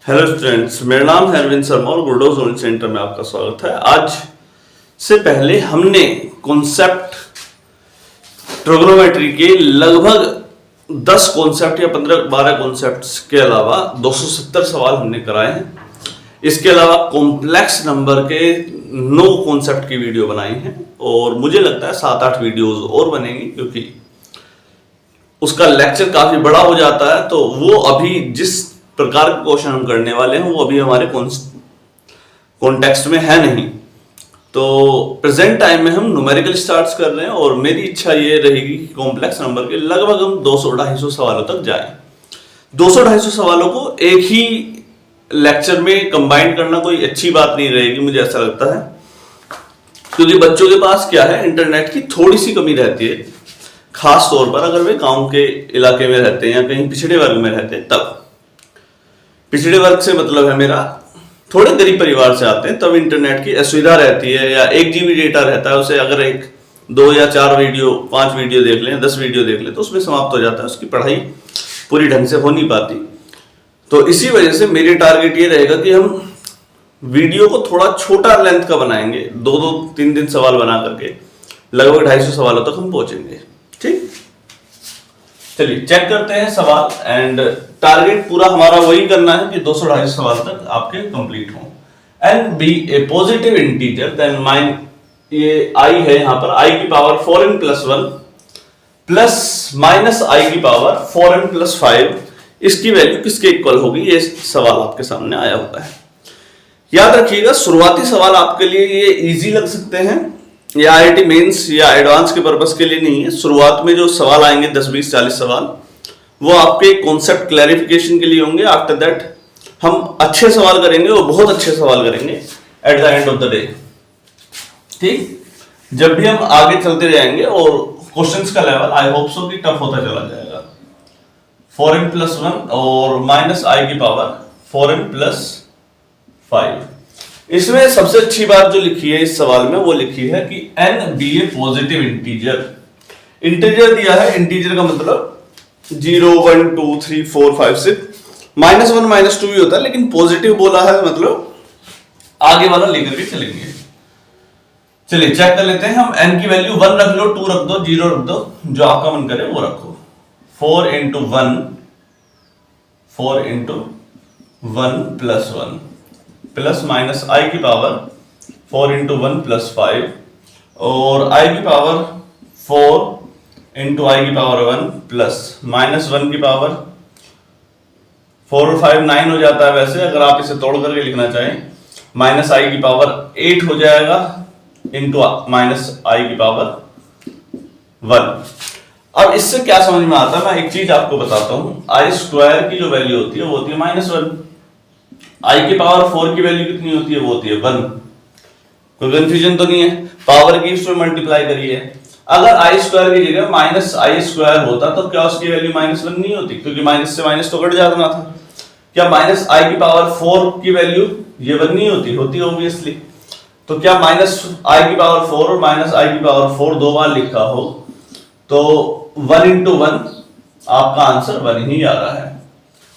Hello students, मेरा नाम है अरविंद शर्मा और गुरडोज नॉलेज सेंटर में आपका स्वागत है। आज से पहले हमने कॉन्सेप्ट ट्रिग्नोमेट्री के लगभग 10 कॉन्सेप्ट या 15-12 कॉन्सेप्ट्स के अलावा 270 सवाल हमने कराए हैं। इसके अलावा कॉम्प्लेक्स नंबर के 9 कॉन्सेप्ट की वीडियो बनाई हैं और मुझे लगता है 7-8 वीडियोज और बनेंगी, क्योंकि उसका लेक्चर काफी बड़ा हो जाता है। तो वो अभी जिस प्रकार के क्वेश्चन हम करने वाले हैं वो अभी हमारे कॉन्टेक्स्ट में है नहीं। तो प्रेजेंट टाइम में हम न्यूमेरिकल स्टार्ट्स कर रहे हैं और मेरी इच्छा ये रहेगी कि कॉम्प्लेक्स नंबर के लगभग हम 200-250 सवालों तक जाएं। 200-250 सवालों को एक ही लेक्चर में कंबाइन करना कोई अच्छी बात नहीं रहेगी, मुझे ऐसा लगता है, क्योंकि बच्चों के पास क्या है, इंटरनेट की थोड़ी सी कमी रहती है, खास तौर पर अगर वे गांव के इलाके में रहते हैं या कहीं पिछड़े वर्ग में रहते हैं। तब पिछड़े वर्ग से मतलब है मेरा थोड़े गरीब परिवार से आते हैं, तब इंटरनेट की असुविधा रहती है या 1 GB डेटा रहता है, उसे अगर 1, 2 या 4 वीडियो 5 वीडियो देख लें, 10 वीडियो देख लें तो उसमें समाप्त हो जाता है, उसकी पढ़ाई पूरी ढंग से हो नहीं पाती। तो इसी वजह से मेरी टारगेट ये रहेगा कि हम वीडियो को थोड़ा छोटा लेंथ का बनाएंगे, 2-2, 3 सवाल बना करके लगभग 250 सवालों तक हम पहुंचेंगे। ठीक, चलिए चेक करते हैं सवाल। एंड टारगेट पूरा हमारा वही करना है कि 200-250 सवाल तक आपके कंप्लीट हों। And b a positive integer then mine, ये i है यहाँ पर, i की power 4n+1 plus minus i की पावर 4n+5, इसकी वैल्यू किसके इक्वल होगी, ये सवाल आपके सामने आया होता है। याद रखिएगा, शुरुआती सवाल आपके लिए ये इजी लग सकते हैं, या IIT मेंस या एडवांस के पर्पस के लिए नहीं है। शुरुआत में जो सवाल आएंगे 10, 20, 40 सवाल, वो आपके कॉन्सेप्ट क्लैरिफिकेशन के लिए होंगे। आफ्टर दैट हम अच्छे सवाल करेंगे और बहुत अच्छे सवाल करेंगे at the end of the day. ठीक, जब भी हम आगे चलते जाएंगे और क्वेश्चंस का लेवल आई होप सो कि टफ होता चला जाएगा। 4n+1 और माइनस i की पावर 4n+5। इसमें सबसे अच्छी बात जो लिखी है इस सवाल में वो लिखी है कि n B a positive integer. Integer दिया है, इंटीजर का मतलब 0, 1, 2, 3, 4, 5, 6, -1, -2 भी होता है, लेकिन पॉजिटिव बोला है मतलब आगे वाला लेकर के चलेंगे। चलिए चेक कर लेते हैं हम। n की वैल्यू 1 रख लो, 2 रख दो, 0 रख दो, जो आपका मन करे वो रखो। 4 × 1 प्लस माइनस i की पावर 4 × 1+5 और i की पावर 4 × i की पावर 1 प्लस -1 की पावर 4 और 5 9 हो जाता है। वैसे अगर आप इसे तोड़ करके लिखना चाहें, माइनस i की पावर 8 हो जाएगा इंटू माइनस i की पावर 1। अब इससे क्या समझ में आता है, मैं एक चीज आपको बताता हूं। i² की जो वैल्यू होती है वो होती है -1, i की पावर 4 की वैल्यू कितनी होती है, वो होती है 1। कोई कंफ्यूजन तो नहीं है, पावर की उसमें मल्टीप्लाई करिए। अगर i² की जगह -i² होता तो क्या उसकी वैल्यू -1 नहीं होती, क्योंकि माइनस से माइनस तो कट जाना था। क्या -i की पावर 4 की वैल्यू ये 1 नहीं होती, होती ऑब्वियसली। तो क्या -i की पावर 4 और -i की पावर 4 दो बार लिखा हो तो 1 × 1 आपका आंसर 1 ही आ रहा है।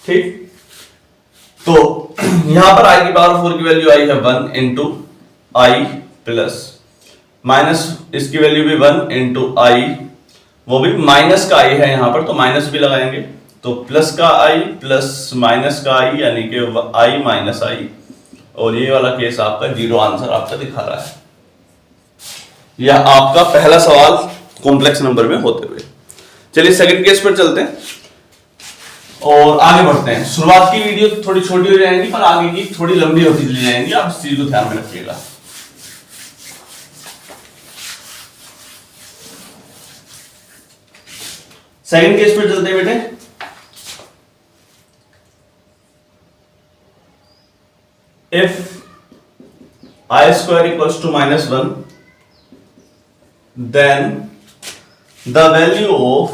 ठीक, तो यहां पर i की पावर 4 की वैल्यू आई है 1 × i प्लस माइनस इसकी वैल्यू भी 1 × i, वो भी माइनस का i है यहां पर, तो माइनस भी लगाएंगे, तो प्लस का i प्लस माइनस का i, यानी कि i माइनस i, और ये वाला केस आपका 0 आंसर आपका दिखा रहा है। यह आपका पहला सवाल कॉम्प्लेक्स नंबर में होते हुए। चलिए सेकंड केस पर चलते हैं और आगे बढ़ते हैं। शुरुआत की वीडियो थोड़ी छोटी हो जाएंगी पर आगे की थोड़ी लंबी होती चली जाएंगी, आप इस चीज को ध्यान में रखिएगा। सेकंड केस पे चलते हैं बेटे। If i² = -1, then the value of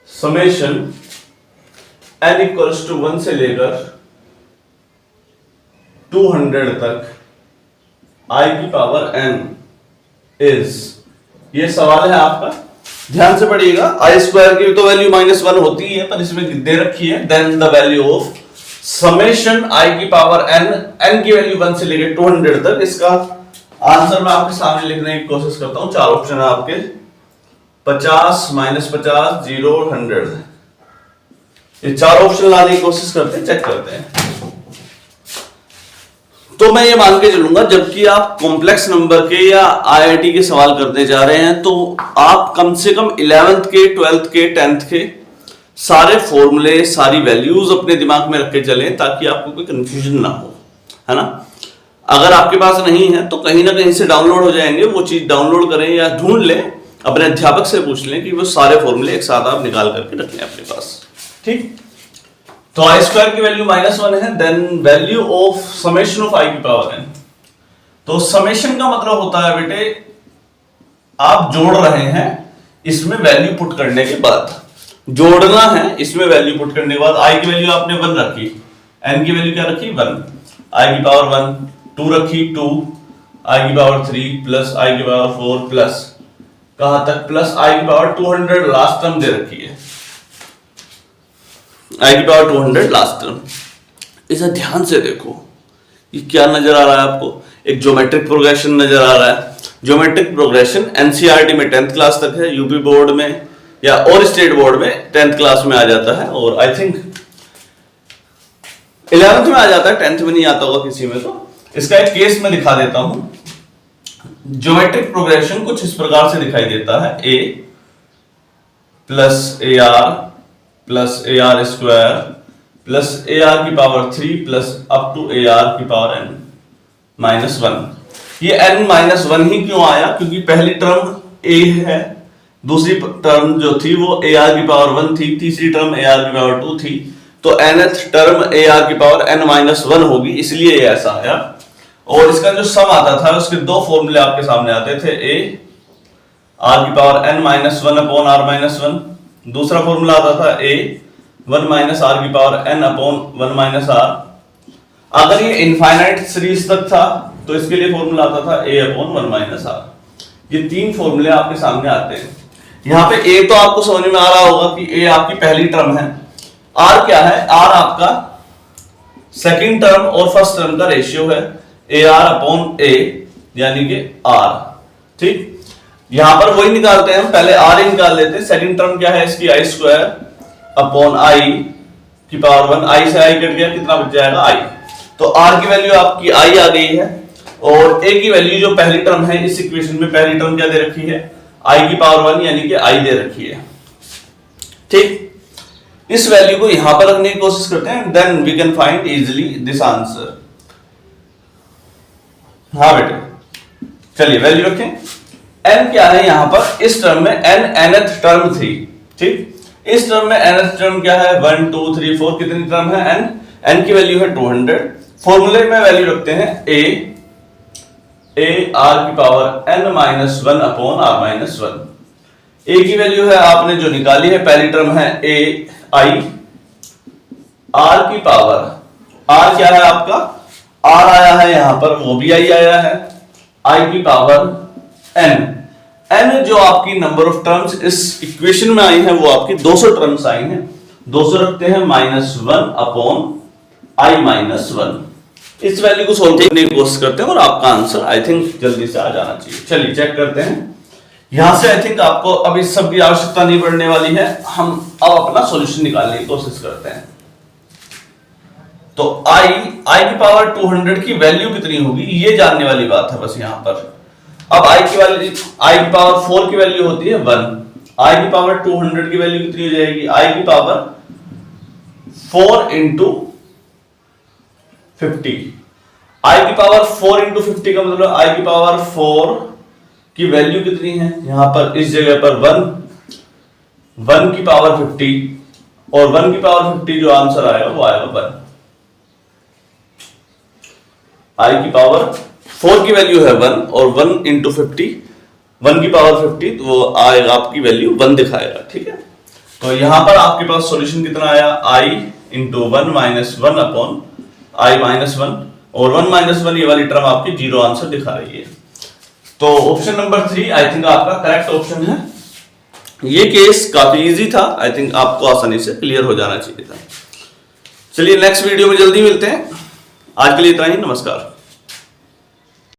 summation n = 1 से लेकर 200 तक i की पावर n इज, ये सवाल है आपका। ध्यान से पढ़िएगा, आई स्क्वायर की तो वैल्यू -1 होती है, पर इसमें दे रखी है then the value of summation I की पावर n, n की वैल्यू 1 से लेकर 200 तक। इसका आंसर मैं आपके सामने लिखने की कोशिश करता हूं। 4 ऑप्शन है आपके, 50, -50, 0, 100। ये 4 ऑप्शन लाने की कोशिश करते हैं, चेक करते हैं। तो मैं ये मान के चलूंगा जबकि आप कॉम्प्लेक्स नंबर के या आईआईटी के सवाल करने जा रहे हैं तो आप कम से कम 11th के, 12th के, 10th के सारे फॉर्मूले, सारी वैल्यूज अपने दिमाग में रख के चलें ताकि आपको कोई कंफ्यूजन ना हो, है ना। अगर आपके पास नहीं है तो कहीं ना कहीं से डाउनलोड हो जाएंगे, वो चीज डाउनलोड करें या ढूंढ लें, अपने अध्यापक से पूछ लें कि वो सारे फॉर्मूले एक साथ आप निकाल करके रख लें अपने पास, ठीक। तो आई स्क्वायर की वैल्यू -1 है, then value of summation of I की पावर n। तो समेशन का मतलब होता है बेटे आप जोड़ रहे हैं, इसमें वैल्यू पुट करने के बाद जोड़ना है, इसमें वैल्यू पुट करने के बाद आई की वैल्यू आपने 1 रखी, n की वैल्यू क्या रखी 1, आई की पावर 1, 2 रखी 2, आई की पावर 3 प्लस आई की पावर 4 प्लस कहां तक प्लस आई की पावर 200 लास्ट टर्म दे रखी है, आई की पावर 200 लास्ट टर्म। इसे ध्यान से देखो, ये क्या नजर आ रहा है आपको, एक ज्योमेट्रिक प्रोग्रेशन नजर आ रहा है। ज्योमेट्रिक प्रोग्रेशन एनसीईआरटी में 10th क्लास तक है, यूपी बोर्ड में या और स्टेट बोर्ड में 10th क्लास में आ जाता है, और आई थिंक 11th में आ जाता है, 10th में नहीं आता होगा किसी में। तो इसका एक केस मैं दिखा देता हूं। ज्योमेट्रिक प्रोग्रेशन कुछ इस प्रकार से दिखाई देता है, a plus A R plus A R square plus A R की power 3 plus up to A R की पावर n -1। ये n -1 ही क्यों आया, क्योंकि पहली टर्म a है, दूसरी टर्म जो थी वो ए आर की पावर 1 थी, तीसरी टर्म ए आर की पावर 2 थी, तो nth टर्म ए आर की पावर n -1 होगी, इसलिए ये ऐसा आया। और इसका जो सम आता था उसके 2 फॉर्मूले आपके सामने आते थे, a r की पावर n -1 अपॉन r -1, दूसरा फॉर्मूला आता था a 1 - r की पावर n अपॉन 1 - r। अगर ये इनफाइनाइट सीरीज तक था तो इसके लिए फॉर्मूला आता था a अपॉन 1 - r। ये 3 फॉर्मूले आपके सामने आते हैं। यहाँ पे a तो आपको समझ में आ रहा होगा कि a आपकी पहली टर्म है, r क्या है, r आपका सेकंड टर्म और फर्स्ट टर्म का रेशियो है, ar अपॉन a यानी कि r, ठीक। यहां पर वही निकालते हैं हम, पहले r ही निकाल लेते हैं। सेकंड टर्म क्या है इसकी, आई स्क्वायर अपॉन आई की पावर 1, आई से आई कट गया, कितना बच जाएगा i। तो r की वैल्यू आपकी i आ गई है, और a की वैल्यू जो पहली टर्म है इस इक्वेशन में, पहली टर्म क्या दे रखी है, i की पावर 1 यानी कि i दे रखी है, ठीक। इस वैल्यू को यहां पर रखने की कोशिश करते हैं, then we can find easily this answer. हाँ बेटे, चलिए वैल्यू रखें। n क्या है यहां पर, इस टर्म में n nth टर्म थी, ठीक। इस टर्म में nth टर्म क्या है, 1 2 3 4, कितनी टर्म है n, n की वैल्यू है 200। फॉर्मूले में वैल्यू रखते हैं a r की power n -1 upon r -1। a की वैल्यू है आपने जो निकाली है, पहली टर्म है a i, r की पावर, r क्या है आपका, r आया है यहां पर, वो भी i आया है, i की पावर n। n जो आपकी नंबर ऑफ टर्म्स इस इक्वेशन में आई है वो आपकी 200 टर्म्स आई हैं, 200 रखते हैं -1 अपॉन i -1। इस वैल्यू को सोल्व करने की कोशिश करते हैं और आपका आंसर आई थिंक जल्दी से आ जाना चाहिए। चलिए चेक करते हैं। यहां से आई थिंक आपको अब इस सब की आवश्यकता नहीं पड़ने वाली है, हम अब अपना सॉल्यूशन निकालने की कोशिश करते हैं। तो i की पावर 200 की वैल्यू कितनी होगी ये जानने वाली बात है बस यहां पर। अब i की पावर 4 की वैल्यू होती है 1, i की पावर 200 की वैल्यू कितनी हो जाएगी, i की पावर 4 इंटू 50। i की पावर 4 इंटू 50 का मतलब i की पावर 4 की वैल्यू कितनी है, यहां पर इस जगह पर 1 की पावर 50, और 1 की पावर 50 जो आंसर आएगा वो आएगा 1। i की पावर 4 की वैल्यू है 1 और 1 इंटू 50, 1 की पावर 50, तो वो आएगा आपकी वैल्यू 1 दिखाएगा, ठीक है। तो यहां पर आपके पास सॉल्यूशन कितना आया, i इंटू 1 -1 अपॉन i -1, और 1 -1 ये वाली टर्म आपकी 0 आंसर दिखा रही है। तो ऑप्शन नंबर 3 आई थिंक आपका करेक्ट ऑप्शन है। ये केस काफी इजी था, आई थिंक आपको आसानी से क्लियर हो जाना चाहिए था। चलिए नेक्स्ट वीडियो में जल्दी मिलते हैं, आज के लिए इतना ही, नमस्कार।